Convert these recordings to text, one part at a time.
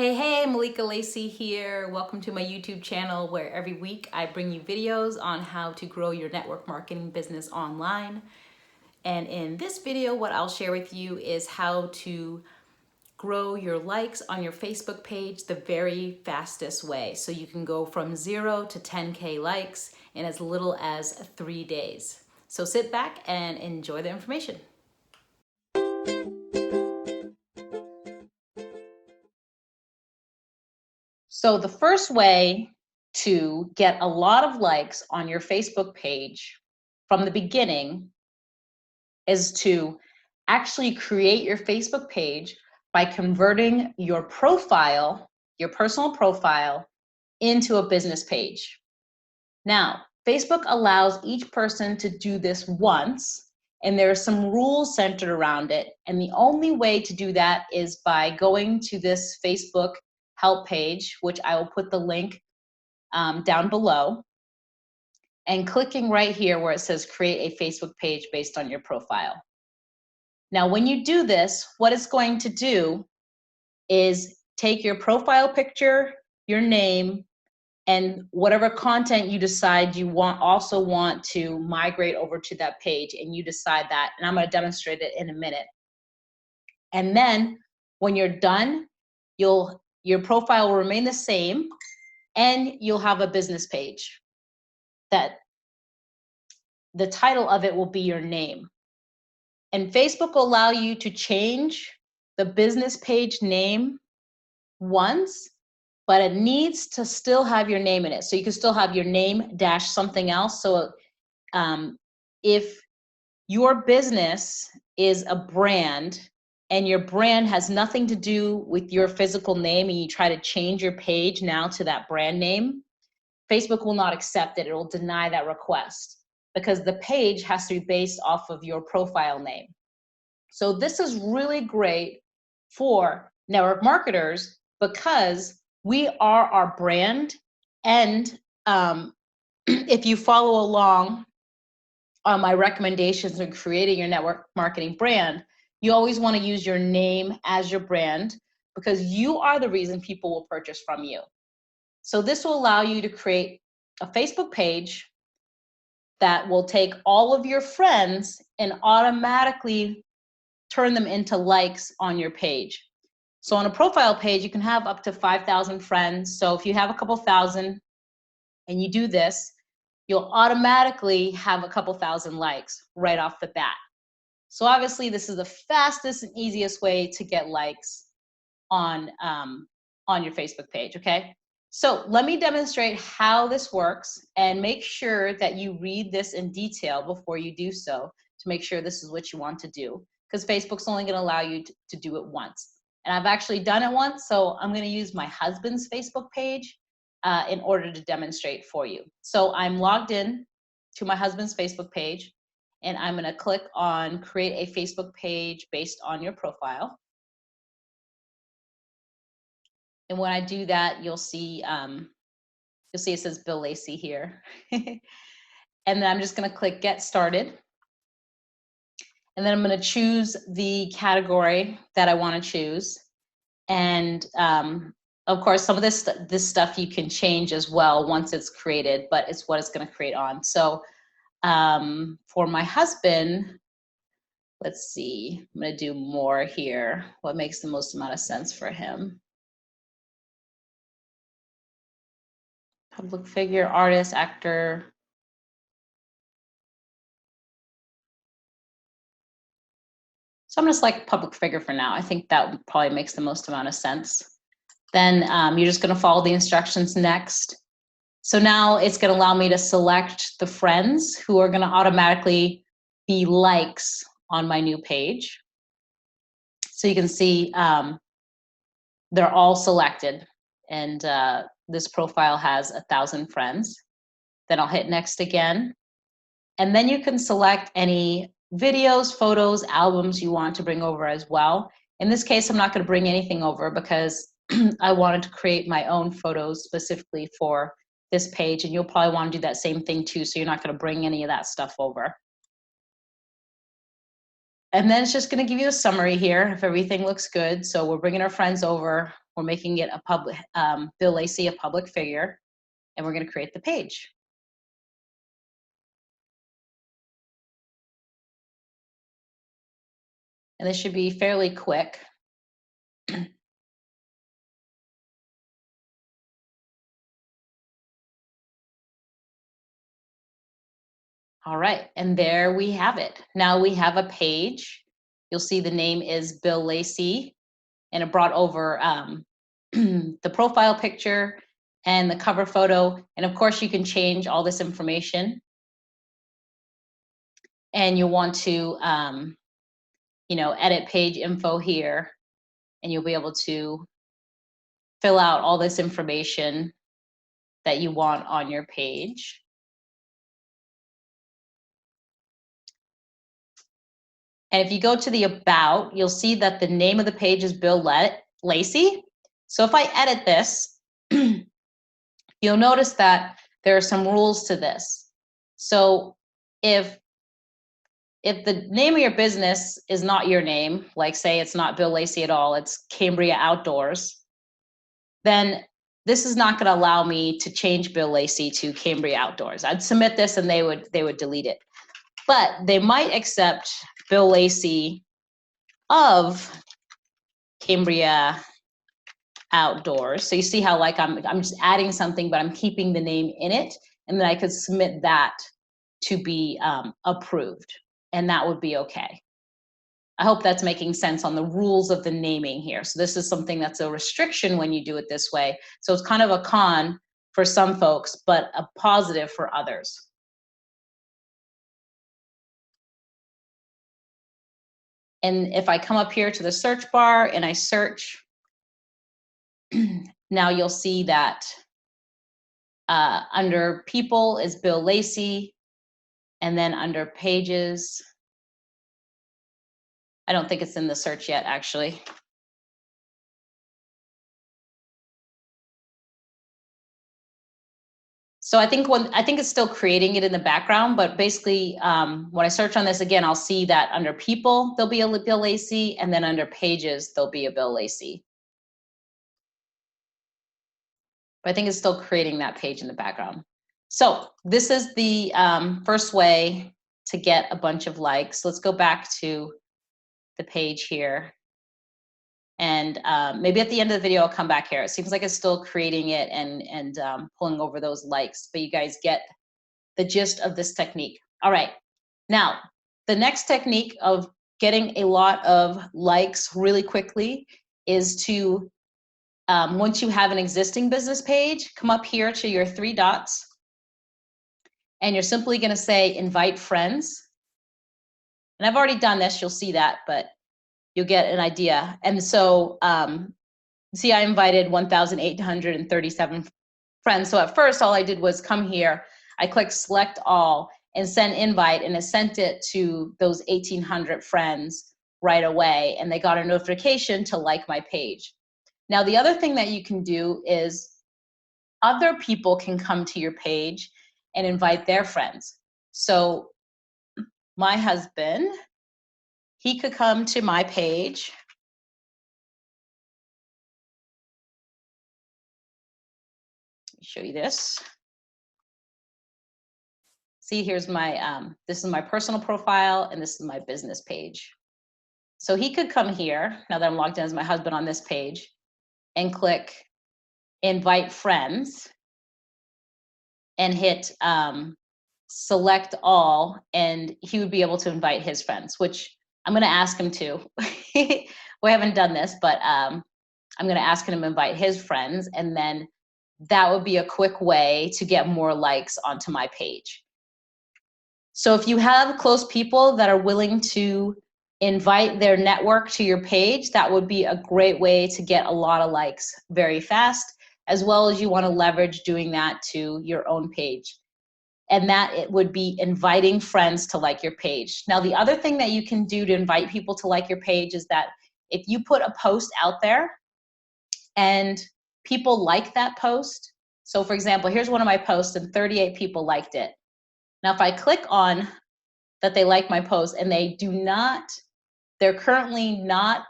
Hey, Malika Lacey here. Welcome to my YouTube channel where every week I bring you videos on how to grow your network marketing business online. And in this video, what I'll share with you is how to grow your likes on your Facebook page the very fastest way. So you can go from 0 to 10K likes in as little as 3 days. So sit back and enjoy the information. So the first way to get a lot of likes on your Facebook page from the beginning is to actually create your Facebook page by converting your profile, your personal profile, into a business page. Now, Facebook allows each person to do this once, and there are some rules centered around it. And the only way to do that is by going to this Facebook help page, which I will put the link down below, and clicking right here where it says create a Facebook page based on your profile. Now, when you do this, what it's going to do is take your profile picture, your name, and whatever content you decide you also want to migrate over to that page, and you decide that, and I'm going to demonstrate it in a minute. And then when you're done, your profile will remain the same, and you'll have a business page that the title of it will be your name. And Facebook will allow you to change the business page name once, but it needs to still have your name in it. So you can still have your name dash something else. So if your business is a brand and your brand has nothing to do with your physical name, and you try to change your page now to that brand name, Facebook will not accept it. It will deny that request because the page has to be based off of your profile name. So this is really great for network marketers because we are our brand. And if you follow along on my recommendations in creating your network marketing brand, you always want to use your name as your brand because you are the reason people will purchase from you. So this will allow you to create a Facebook page that will take all of your friends and automatically turn them into likes on your page. So on a profile page, you can have up to 5,000 friends. So if you have a couple thousand and you do this, you'll automatically have a couple thousand likes right off the bat. So obviously this is the fastest and easiest way to get likes on your Facebook page, okay? So let me demonstrate how this works, and make sure that you read this in detail before you do so to make sure this is what you want to do, because Facebook's only going to allow you to do it once. And I've actually done it once, so I'm going to use my husband's Facebook page in order to demonstrate for you. So I'm logged in to my husband's Facebook page, and I'm going to click on create a Facebook page based on your profile. And when I do that, you'll see it says Bill Lacey here. And then I'm just going to click Get Started. And then I'm going to choose the category that I want to choose. And of course, some of this stuff you can change as well once it's created, but it's what it's going to create on. So for my husband, let's see, I'm going to do more here. What makes the most amount of sense for him? Public figure, artist, actor. So I'm going to select public figure for now. I think that probably makes the most amount of sense. Then you're just going to follow the instructions next. So now it's going to allow me to select the friends who are going to automatically be likes on my new page. So you can see they're all selected, and this profile has 1,000 friends. Then I'll hit next again. And then you can select any videos, photos, albums you want to bring over as well. In this case, I'm not going to bring anything over because I wanted to create my own photos specifically for this page, and you'll probably want to do that same thing too, so you're not going to bring any of that stuff over. And then it's just going to give you a summary here if everything looks good. So we're bringing our friends over. We're making it a public, Bill Lacey, a public figure, and we're going to create the page. And this should be fairly quick. All right, and there we have it. Now we have a page. You'll see the name is Bill Lacey, and it brought over the profile picture and the cover photo. And of course, you can change all this information. And you want to, edit page info here, and you'll be able to fill out all this information that you want on your page. And if you go to the About, you'll see that the name of the page is Bill Lacey. So if I edit this, you'll notice that there are some rules to this. So if the name of your business is not your name, like say it's not Bill Lacey at all, it's Cambria Outdoors, then this is not going to allow me to change Bill Lacey to Cambria Outdoors. I'd submit this and they would delete it. But they might accept Bill Lacey of Cambria Outdoors. So you see how like I'm just adding something, but I'm keeping the name in it, and then I could submit that to be approved, and that would be okay. I hope that's making sense on the rules of the naming here. So this is something that's a restriction when you do it this way. So it's kind of a con for some folks, but a positive for others. And if I come up here to the search bar and I search, now you'll see that under people is Bill Lacey, and then under pages, I don't think it's in the search yet, actually. So I think it's still creating it in the background, but basically when I search on this again, I'll see that under people, there'll be a Bill Lacey, and then under pages, there'll be a Bill Lacey. But I think it's still creating that page in the background. So this is the first way to get a bunch of likes. Let's go back to the page here. And maybe at the end of the video, I'll come back here. It seems like it's still creating it and pulling over those likes, but you guys get the gist of this technique. All right, now the next technique of getting a lot of likes really quickly is to, once you have an existing business page, come up here to your three dots, and you're simply gonna say invite friends. And I've already done this, you'll see that, but you'll get an idea. And so, see, I invited 1,837 friends. So at first, all I did was come here, I clicked select all and send invite, and it sent it to those 1,800 friends right away, and they got a notification to like my page. Now, the other thing that you can do is other people can come to your page and invite their friends. So my husband, he could come to my page. Let me show you this. See, here's my, this is my personal profile, and this is my business page. So he could come here, now that I'm logged in as my husband on this page, and click invite friends, and hit select all, and he would be able to invite his friends, which I'm going to ask him to. We haven't done this, but I'm going to ask him to invite his friends, and then that would be a quick way to get more likes onto my page. So if you have close people that are willing to invite their network to your page, that would be a great way to get a lot of likes very fast, as well as you want to leverage doing that to your own page. And that it would be inviting friends to like your page. Now, the other thing that you can do to invite people to like your page is that if you put a post out there and people like that post, so for example, here's one of my posts and 38 people liked it. Now, if I click on that they like my post and they're currently not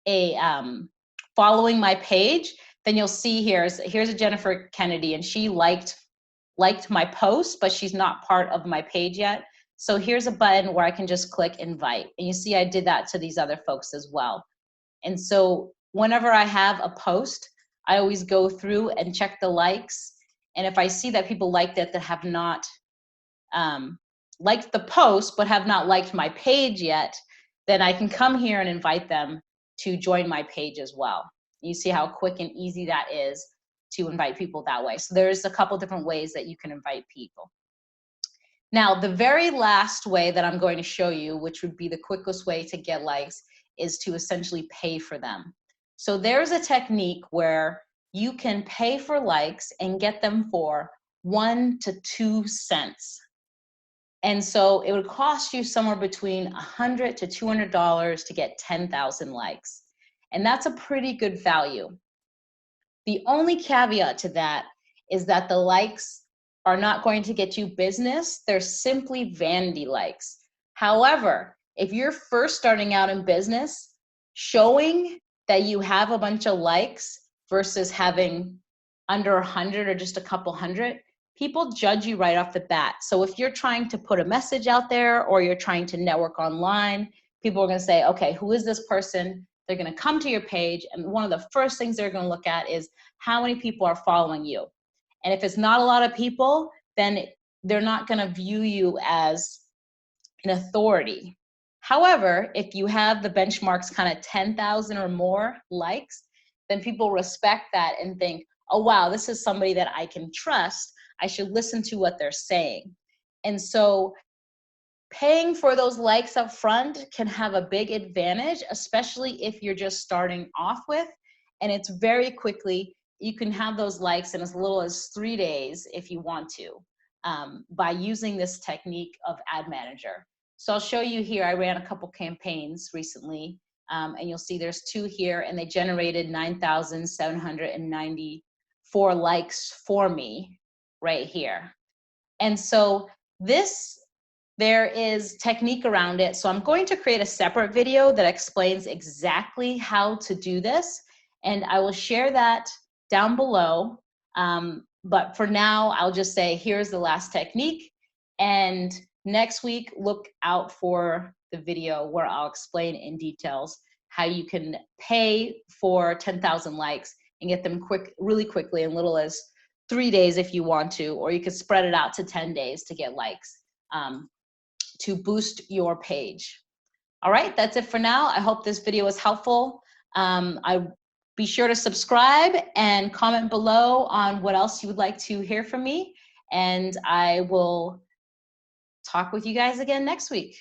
a following my page, then you'll see here's a Jennifer Kennedy, and she liked my post, but she's not part of my page yet. So here's a button where I can just click invite. And you see I did that to these other folks as well. And so whenever I have a post, I always go through and check the likes. And if I see that people liked it that have not liked the post but have not liked my page yet, then I can come here and invite them to join my page as well. You see how quick and easy that is to invite people that way. So there's a couple different ways that you can invite people. Now, the very last way that I'm going to show you, which would be the quickest way to get likes, is to essentially pay for them. So there's a technique where you can pay for likes and get them for 1 to 2 cents. And so it would cost you somewhere between $100 to $200 to get 10,000 likes. And that's a pretty good value. The only caveat to that is that the likes are not going to get you business. They're simply vanity likes. However, if you're first starting out in business, showing that you have a bunch of likes versus having under 100 or just a couple hundred, people judge you right off the bat. So if you're trying to put a message out there or you're trying to network online, people are going to say, okay, who is this person? They're going to come to your page, and one of the first things they're going to look at is how many people are following you. And if it's not a lot of people, then they're not going to view you as an authority. However, if you have the benchmarks kind of 10,000 or more likes, then people respect that and think, oh, wow, this is somebody that I can trust. I should listen to what they're saying. And so paying for those likes up front can have a big advantage, especially if you're just starting off with, and it's very quickly, you can have those likes in as little as 3 days if you want to, by using this technique of Ad Manager. So I'll show you here, I ran a couple campaigns recently, and you'll see there's 2 here, and they generated 9,794 likes for me right here. And so there is technique around it. So I'm going to create a separate video that explains exactly how to do this, and I will share that down below. But for now, I'll just say, here's the last technique. And next week, look out for the video where I'll explain in details how you can pay for 10,000 likes and get them really quickly, in little as 3 days if you want to, or you could spread it out to 10 days to get likes, to boost your page. All right, that's it for now. I hope this video was helpful. Be sure to subscribe and comment below on what else you would like to hear from me. And I will talk with you guys again next week.